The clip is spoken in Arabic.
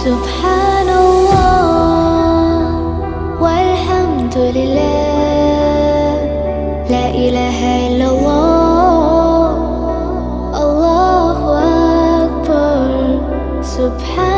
سبحان الله والحمد لله، لا إله إلا الله، الله أكبر. سبحان